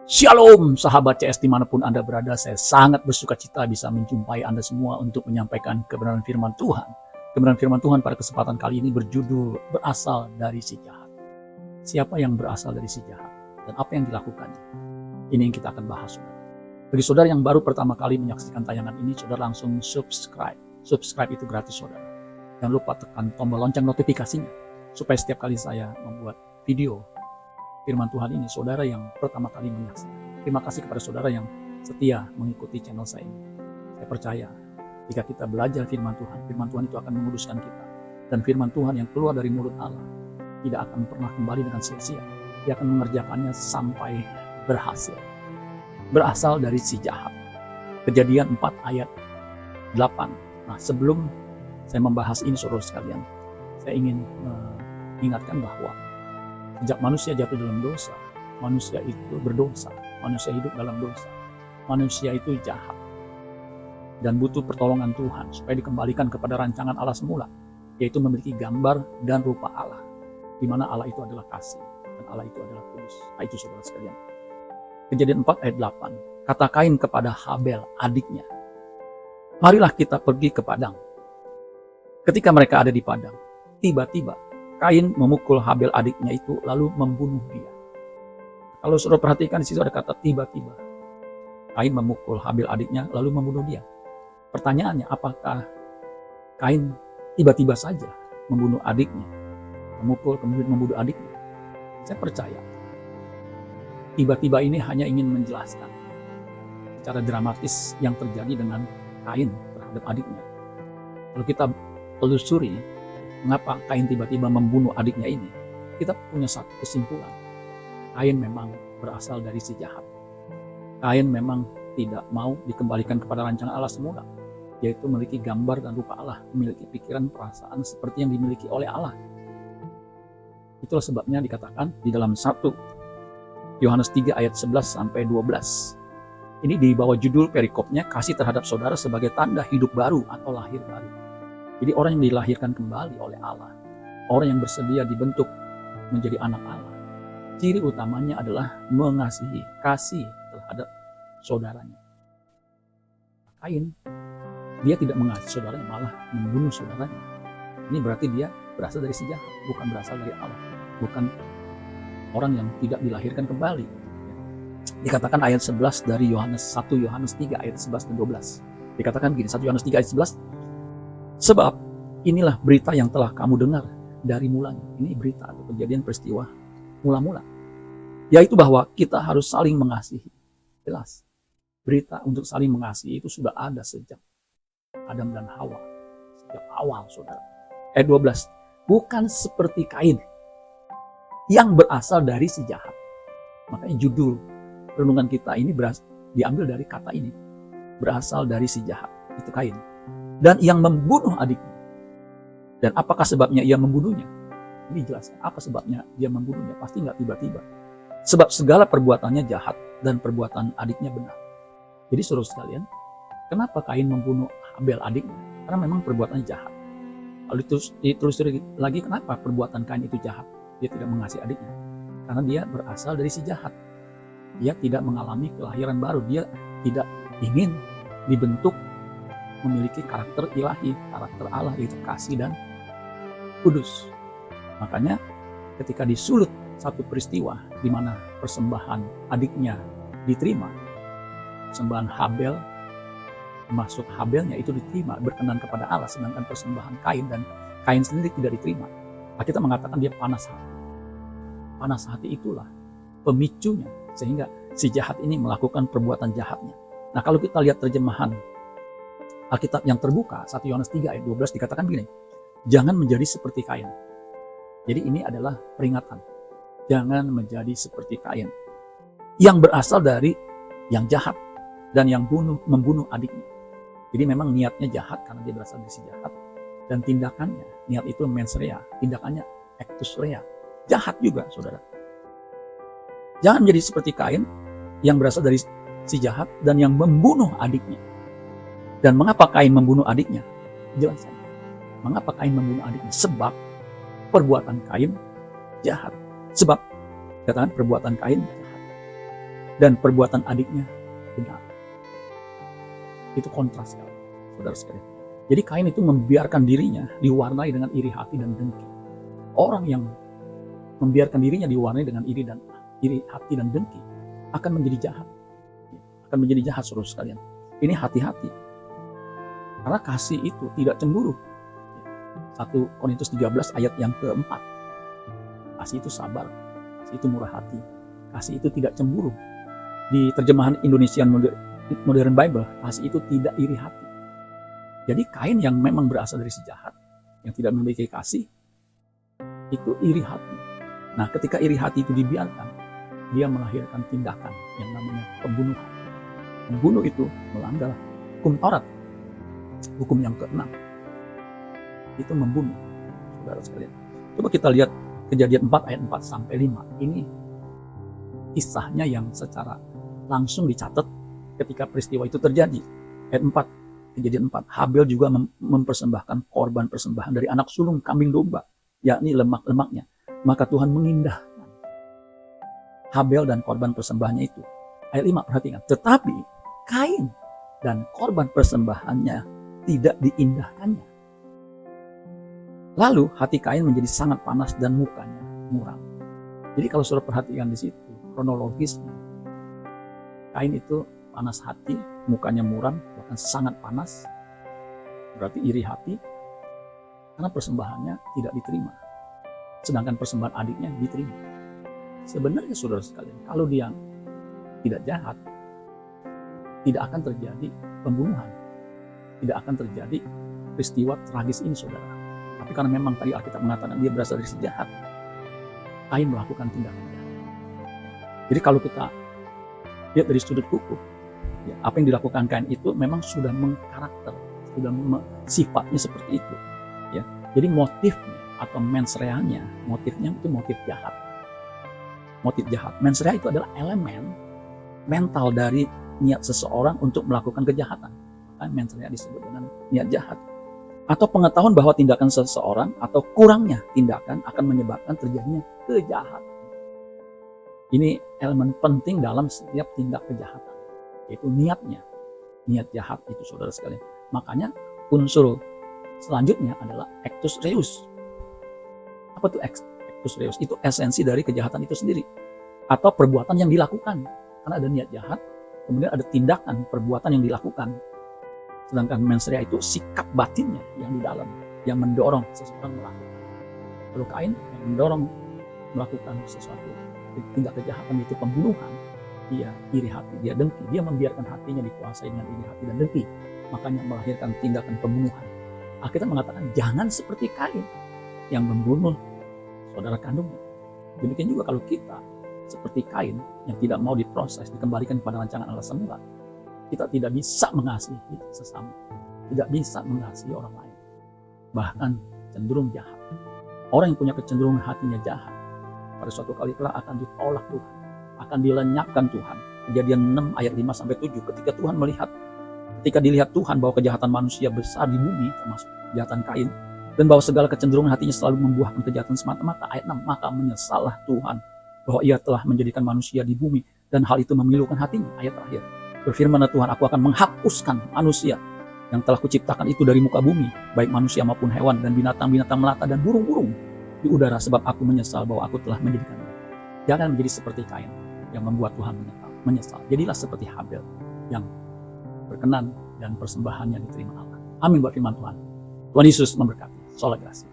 Shalom sahabat CS dimanapun Anda berada, saya sangat bersuka cita bisa menjumpai Anda semua untuk menyampaikan kebenaran firman Tuhan. Kebenaran firman Tuhan pada kesempatan kali ini berjudul berasal dari si jahat. Siapa yang berasal dari si jahat dan apa yang dilakukannya? Ini yang kita akan bahas. Bagi saudara yang baru pertama kali menyaksikan tayangan ini, saudara langsung subscribe. Subscribe itu gratis saudara. Jangan lupa tekan tombol lonceng notifikasinya supaya setiap kali saya membuat video firman Tuhan ini, saudara yang pertama kali menyaksikan. Terima kasih kepada saudara yang setia mengikuti channel saya ini. Saya percaya jika kita belajar firman Tuhan itu akan menguduskan kita. Dan firman Tuhan yang keluar dari mulut Allah tidak akan pernah kembali dengan sia-sia. Dia akan mengerjakannya sampai berhasil. Berasal dari si jahat. Kejadian 4 ayat 8. Nah, sebelum saya membahas ini saudara sekalian, saya ingin mengingatkan bahwa sejak manusia jatuh dalam dosa, manusia itu berdosa, manusia hidup dalam dosa, manusia itu jahat dan butuh pertolongan Tuhan supaya dikembalikan kepada rancangan Allah semula, yaitu memiliki gambar dan rupa Allah, di mana Allah itu adalah kasih dan Allah itu adalah kudus. Nah, itu saudara sekalian. Kejadian 4 ayat 8, kata Kain kepada Habel adiknya, marilah kita pergi ke padang. Ketika mereka ada di padang, tiba-tiba Kain memukul Habel adiknya itu lalu membunuh dia. Kalau saudara perhatikan di situ ada kata tiba-tiba. Kain memukul Habel adiknya lalu membunuh dia. Pertanyaannya, apakah Kain tiba-tiba saja membunuh adiknya? Memukul kemudian membunuh adiknya? Saya percaya tiba-tiba ini hanya ingin menjelaskan secara dramatis yang terjadi dengan Kain terhadap adiknya. Kalau kita telusuri mengapa Kain tiba-tiba membunuh adiknya ini, kita punya satu kesimpulan. Kain memang berasal dari si jahat. Kain memang tidak mau dikembalikan kepada rancangan Allah semula, yaitu memiliki gambar dan rupa Allah, memiliki pikiran perasaan seperti yang dimiliki oleh Allah. Itulah sebabnya dikatakan di dalam 1 Yohanes 3 ayat 11-12. Ini di bawah judul perikopnya, kasih terhadap saudara sebagai tanda hidup baru atau lahir baru. Jadi orang yang dilahirkan kembali oleh Allah, orang yang bersedia dibentuk menjadi anak Allah, ciri utamanya adalah mengasihi, kasih terhadap saudaranya. Kain, dia tidak mengasihi saudaranya, malah membunuh saudaranya. Ini berarti dia berasal dari si jahat, bukan berasal dari Allah, bukan orang yang tidak dilahirkan kembali. Dikatakan ayat 11 dari 1 Yohanes 3 ayat 11 dan 12. Dikatakan begini, 1 Yohanes 3 ayat 11, sebab inilah berita yang telah kamu dengar dari mulanya. Ini berita atau kejadian peristiwa mula-mula, yaitu bahwa kita harus saling mengasihi. Jelas, berita untuk saling mengasihi itu sudah ada sejak Adam dan Hawa, sejak awal saudara. Ayat 12, bukan seperti Kain yang berasal dari si jahat. Makanya judul renungan kita ini diambil dari kata ini, berasal dari si jahat, itu Kain. Dan yang membunuh adiknya. Dan apakah sebabnya ia membunuhnya? Ini jelaskan apa sebabnya dia membunuhnya. Pasti nggak tiba-tiba. Sebab segala perbuatannya jahat dan perbuatan adiknya benar. Jadi saudara sekalian, kenapa Kain membunuh Habel adiknya? Karena memang perbuatannya jahat. Lalu ditelusuri lagi, kenapa perbuatan Kain itu jahat? Dia tidak mengasihi adiknya. Karena dia berasal dari si jahat. Dia tidak mengalami kelahiran baru. Dia tidak ingin dibentuk memiliki karakter ilahi, karakter Allah, yaitu kasih dan kudus. Makanya ketika disulut satu peristiwa di mana persembahan adiknya diterima, persembahan Habel, masuk Habelnya itu diterima, berkenan kepada Allah, sedangkan persembahan Kain dan Kain sendiri tidak diterima. Kita mengatakan dia panas hati. Panas hati itulah pemicunya sehingga si jahat ini melakukan perbuatan jahatnya. Nah, kalau kita lihat terjemahan Alkitab yang terbuka, 1 Yohanes 3 ayat 12 dikatakan begini, jangan menjadi seperti Kain. Jadi ini adalah peringatan. Jangan menjadi seperti Kain yang berasal dari yang jahat dan yang membunuh adiknya. Jadi memang niatnya jahat karena dia berasal dari si jahat. Dan tindakannya, niat itu mens rea, tindakannya actus rea. Jahat juga saudara. Jangan menjadi seperti Kain yang berasal dari si jahat dan yang membunuh adiknya. Dan mengapa Kain membunuh adiknya? Jelaskan. Mengapa Kain membunuh adiknya? Sebab perbuatan Kain jahat. Sebab katakan perbuatan Kain jahat. dan perbuatan adiknya benar. Itu kontras sekali, saudara sekalian. Jadi Kain itu membiarkan dirinya diwarnai dengan iri hati dan dengki. Orang yang membiarkan dirinya diwarnai dengan iri hati dan dengki akan menjadi jahat. Akan menjadi jahat, saudara sekalian. Ini hati-hati. Karena kasih itu tidak cemburu. 1 Korintus 13 ayat yang keempat. Kasih itu sabar, kasih itu murah hati, kasih itu tidak cemburu. Di terjemahan Indonesian Modern Bible, kasih itu tidak iri hati. Jadi Kain yang memang berasal dari si jahat, yang tidak memiliki kasih, itu iri hati. Nah, ketika iri hati itu dibiarkan, dia melahirkan tindakan yang namanya pembunuhan. Membunuh itu melanggar hukum Taurat. Hukum yang ke-6 itu membunuh, saudara sekalian. Coba kita lihat Kejadian 4 ayat 4 sampai 5. Ini kisahnya yang secara langsung dicatat ketika peristiwa itu terjadi. Ayat 4, Kejadian 4. Habel juga mempersembahkan korban persembahan dari anak sulung kambing domba, yakni lemak-lemaknya. Maka Tuhan mengindahkan Habel dan korban persembahannya itu. Ayat 5, perhatikan. Tetapi Kain dan korban persembahannya tidak diindahkannya. Lalu hati Kain menjadi sangat panas dan mukanya muram. Jadi kalau saudara perhatikan di situ kronologisnya, Kain itu panas hati, mukanya muram, bahkan sangat panas. Berarti iri hati karena persembahannya tidak diterima. Sedangkan persembahan adiknya diterima. Sebenarnya saudara sekalian, kalau dia tidak jahat, tidak akan terjadi pembunuhan. Tidak akan terjadi peristiwa tragis ini, saudara. Tapi karena memang tadi Alkitab mengatakan dia berasal dari si jahat, Kain melakukan tindakan jahat. Jadi kalau kita lihat dari sudut hukum, ya, apa yang dilakukan Kain itu memang sudah mengkarakter, sudah sifatnya seperti itu. Ya. Jadi motifnya atau mens rea-nya, motifnya itu motif jahat. Motif jahat. Mens rea itu adalah elemen mental dari niat seseorang untuk melakukan kejahatan. Maka mens rea disebut dengan niat jahat. Atau pengetahuan bahwa tindakan seseorang atau kurangnya tindakan akan menyebabkan terjadinya kejahatan. Ini elemen penting dalam setiap tindak kejahatan, yaitu niatnya. Niat jahat itu, saudara sekalian. Makanya unsur selanjutnya adalah actus reus. Apa itu actus reus? Itu esensi dari kejahatan itu sendiri. Atau perbuatan yang dilakukan. Karena ada niat jahat, kemudian ada tindakan, perbuatan yang dilakukan. Sedangkan mens rea itu sikap batinnya yang di dalam, yang mendorong seseorang melakukan. Kalau Kain yang mendorong melakukan sesuatu tindak kejahatan, itu pembunuhan, dia iri hati, dia dengki, dia membiarkan hatinya dikuasai dengan iri hati dan dengki, makanya melahirkan tindakan pembunuhan. Alkitab mengatakan jangan seperti Kain yang membunuh saudara kandungnya. Demikian juga kalau kita seperti Kain yang tidak mau diproses, dikembalikan kepada rancangan Allah semula, kita tidak bisa mengasihi sesama, tidak bisa mengasihi orang lain, bahkan cenderung jahat. Orang yang punya kecenderungan hatinya jahat, pada suatu kali kelak akan ditolak Tuhan, akan dilenyapkan Tuhan. Kejadian 6 ayat 5-7, ketika dilihat Tuhan bahwa kejahatan manusia besar di bumi, termasuk kejahatan Kain, dan bahwa segala kecenderungan hatinya selalu membuahkan kejahatan semata-mata. Ayat 6, maka menyesallah Tuhan bahwa ia telah menjadikan manusia di bumi, dan hal itu memilukan hatinya. Ayat terakhir, berfirmanlah Tuhan, aku akan menghapuskan manusia yang telah kuciptakan itu dari muka bumi, baik manusia maupun hewan dan binatang-binatang melata dan burung-burung di udara, sebab aku menyesal bahwa aku telah menjadikan mereka. Jangan menjadi seperti Kain yang membuat Tuhan menyesal. Jadilah seperti Habel yang berkenan dan persembahannya diterima Allah. Amin buat firman Tuhan. Tuhan Yesus memberkati. Sola Gracia.